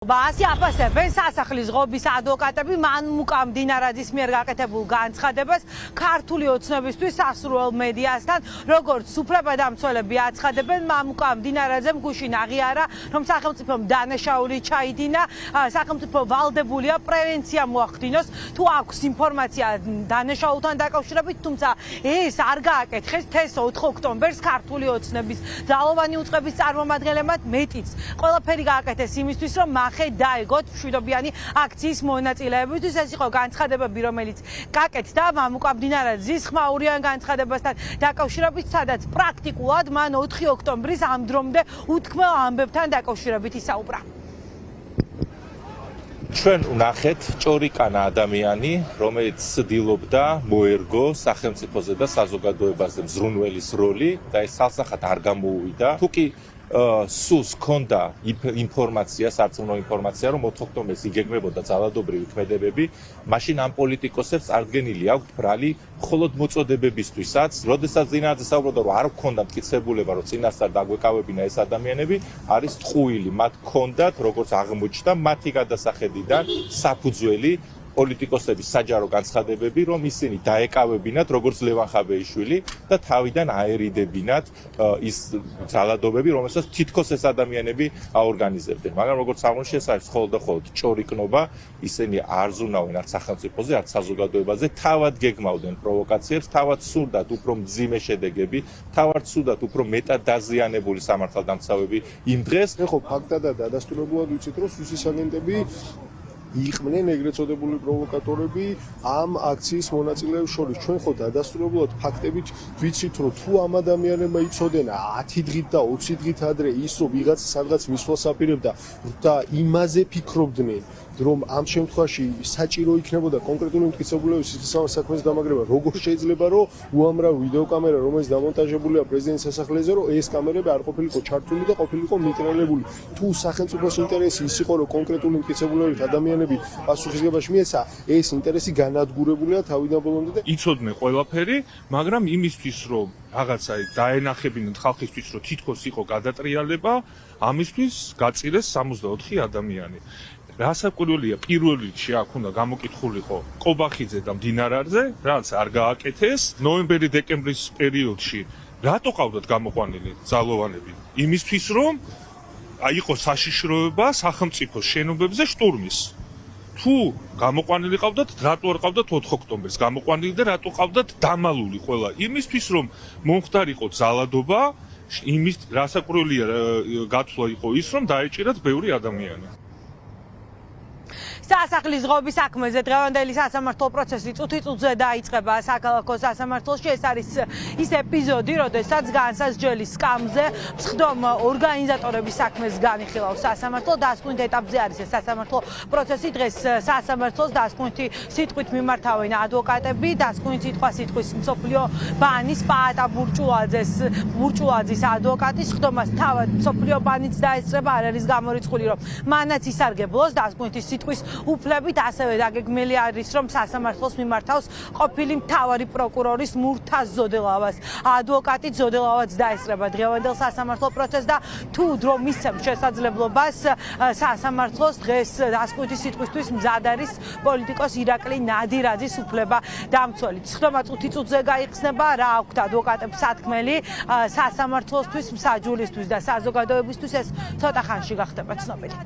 Asi აფასებენ სასახლის ღობის ადვოკატები მან მუკამ დინარაძის მიერ გაკეთებულ განცხადებას ქართული ოცნებისთვის სასურველ მედიასთან როგორც უფლებადამცველები აცხადებენ მამუკამ დინარაძემ გუშინ აღიარა რომ სახელმწიფომ დანაშაული ჩაიდინა სახელმწიფო ვალდებულია პრევენცია მოახდინოს თუ აქვს ინფორმაცია დანაშაულთან დაკავშირებით თუმცა ეს არ გააკეთეს 4 ოქტომბერს ქართული ოცნების ძალოვანი უწყების წარმომადგენლებმა მეტიც ყველაფერი გააკეთეს იმისთვის რომ დაეგოთ მშვიდობიანი აქციის მონაწილეებისთვის ეს იყო განცხადებები რომელიც გაკეთდა მამუკამ დინარაძის ხმაურიან განცხადებასთან დაკავშირებით სადაც პრაქტიკულად მან 4 ოქტომბრის ამ დრომდე უთქმელ ამბებთან დაკავშირებით ისაუბრა ჩვენ ვნახეთ ჭორიკანა ადამიანი რომელიც ცდილობდა მოერგო სახელმწიფოზე და საზოგადოებაზე მზრუნველის როლი და ეს სასახად არ გამოუვიდა თუკი სულს ჰქონდა ინფორმაცია, სარწმუნო ინფორმაცია, რომ 4 ოქტომბერს იგეგმებოდა ძალადობრივი ქმედებები, მაშინ ამ პოლიტიკოსებს წარდგენილი აქვთ ბრალი მხოლოდ მოწოდებებისთვისაც, როდესაც დინარაძე საუბრობდა, რომ არ ჰქონდა მტკიცებულება, რომ წინასწარ დაგვეკავებინა ეს ადამიანები, არის ტყუილი, მათ ჰქონდათ, როგორც აღმოჩნდა, მათი გადასახედიდან საფუძველი პოლიტიკოსების საჯარო განცხადებები, რომ ისინი დაეკავებინათ როგორც ლევან ხაბეიშვილი და თავიდან აერიდებინათ ის ძალადობები, რომელსაც თითქოს ეს ადამიანები აორგანიზებდნენ. მაგრამ როგორც აღმოჩნდა, ეს არის მხოლოდ და მხოლოდ ჭორიკნობა, ისინი არ ზრუნავენ არც სახელმწიფოზე, არც საზოგადოებაზე, თავად გეგმავდნენ პროვოკაციებს, თავად სურდათ უფრო მძიმე შედეგები, თავად სურდათ უფრო მეტად დაზიანებული სამართალდამცავები იმ დღეს. ეხო ფაქტადაა დადასტურებულად ვიცით, რომ სუსის აგენტები იყვნენ ეგრეთ წოდებული პროვოკატორები ამ აქციის მონაწილეებს შორის. ჩვენ ხო დადასტურებულად ფაქტებით ვიცით, რომ თუ ამ ადამიანებმა იცოდენ 10 დღით და 20 დღით ადრე ის რომ ვიღაცა სადღაც მისვლას აპირებდა და იმაზე ფიქრობდნენ რომ ამ შემთხვევაში საჭირო იქნებოდა კონკრეტული მტკიცებულების საქმის დამაგრება, როგორ შეიძლება რომ უამრავ ვიდეოკამერა, რომელიც დამონტაჟებულია პრეზიდენტის სასახლეზე, რომ ეს კამერები არ ყოფილიყო ჩართული და ყოფილიყო მიტრალებული. თუ სახელმწიფოს ინტერესი ის იყო, რომ კონკრეტული მტკიცებულებით ადამიანები პასუხისგებაში მიეცა, ეს ინტერესი განადგურებულია თავიდან ბოლომდე და იცოდნენ ყველაფერი, მაგრამ იმისთვის რომ რაღაცა დაენახებინათ ხალხისთვის, რომ თითქოს იყო გადატრიალება, ამისთვის გაწირეს 64 ადამიანი. რასაკვირველია, პირველ რიგში აქ უნდა გამოკითხულიყო ყობახიძე და მდინარაძე, რაც არ გააკეთეს ნოემბერი-დეკემბრის პერიოდში. რატო ყავდათ გამოყვანილი ძალოვანები? იმისთვის რომ იყო საშიშროება სახელმწიფოს შენობებზე შტურმის. თუ გამოყვანილი ყავდათ, რატო არ ყავდათ 4 ოქტომბერს გამოყვანილი და რატო ყავდათ დამალული ყველა? იმისთვის რომ მომხდარიყო ძალადობა, იმის რასაკვირველია გათვლა იყო ის რომ დაეჭირათ ბევრი ადამიანი. სასახლის ღობის საქმეზე დღევანდელი სასამართლო პროცესი წუთი-წუთზე დაიწყება საქალაქო სასამართლოში. ეს არის ის ეპიზოდი, როდესაც განსაზღვრელი სკამზე მსხდომ ორგანიზატორების საქმეს განიხილავს სასამართლო. დასკვნით ეტაპზე არის ეს სასამართლო პროცესი. დღეს სასამართლოს დასკვნითი სიტყვით მიმართავენ ადვოკატები, დასკვნით სიტყვის მსოფლიო ბანის პაატა ბურჭულაძის ადვოკატი. სხდომას თავად მსოფლიო ბანიც დაესწრება, არ არის გამორიცხული, რომ მანაც ისარგებლოს დასკვნითი სიტყვის უფლებით ასევე დაგეგმილი არის რომ სასამართლოს მიმართავს ყოფილი მთავარი პროკურორის მურთაზ ზოდელავას ადვოკატი ზოდელავაც დაესწრება დღევანდელ სასამართლო პროცესს და თუ დრო მისცემს შესაძლებლობას სასამართლოს დღეს დასკვნითი სიტყვისთვის მზად არის პოლიტიკოს ირაკლი ნადირაძის უფლება დამცველი. სხდომა წუთი-წუთზე გაიხსნება, რა აქვთ ადვოკატებს სათქმელი სასამართლოსთვის, მსაჯულისთვის და საზოგადოებისთვის ეს ცოტა ხანში გახდება ცნობილი.